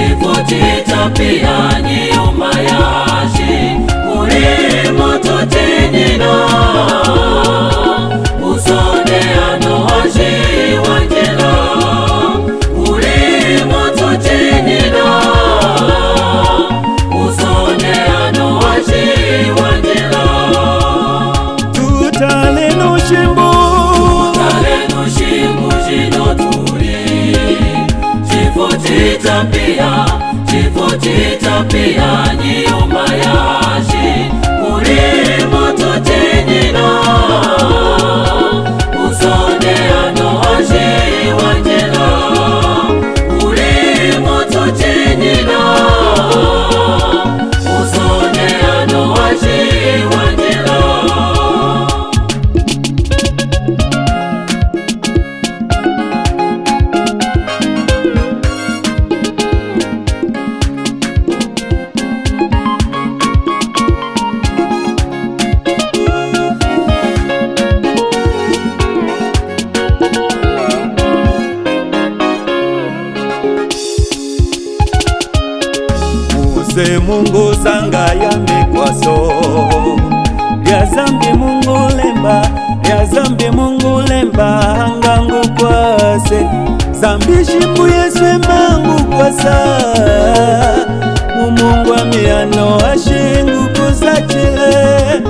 chifo chitapia nyuma yashi kuri moto tenyina usone ano washi wanjela kuri moto tenyina usone ano washi wanjela tutale no shimbo jino turi chifo chitapia nyuma yashi kuri moto tenyina usone ano washi wanjela kuri moto tenyina usone ano washi wanjela Muse Mungu sanga ya mikwaso lya zambi Mungu lemba hangangu kwase zambi shimbu yeswe mangu kwasa Mungu amiano ashingu kuzachile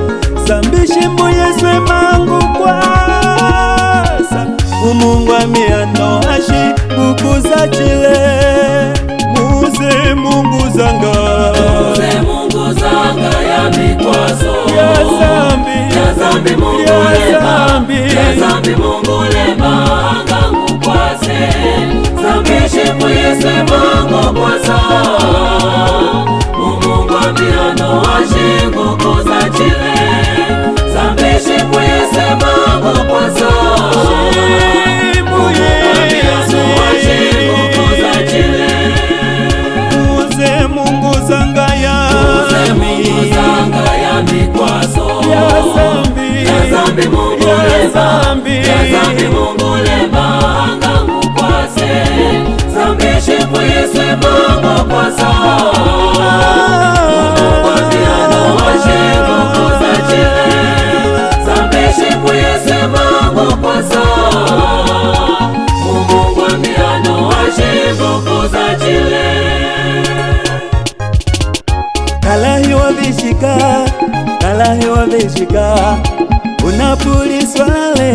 zambi shimbu yeswe mangu kwasa Mungu amiano ashingu kuzachile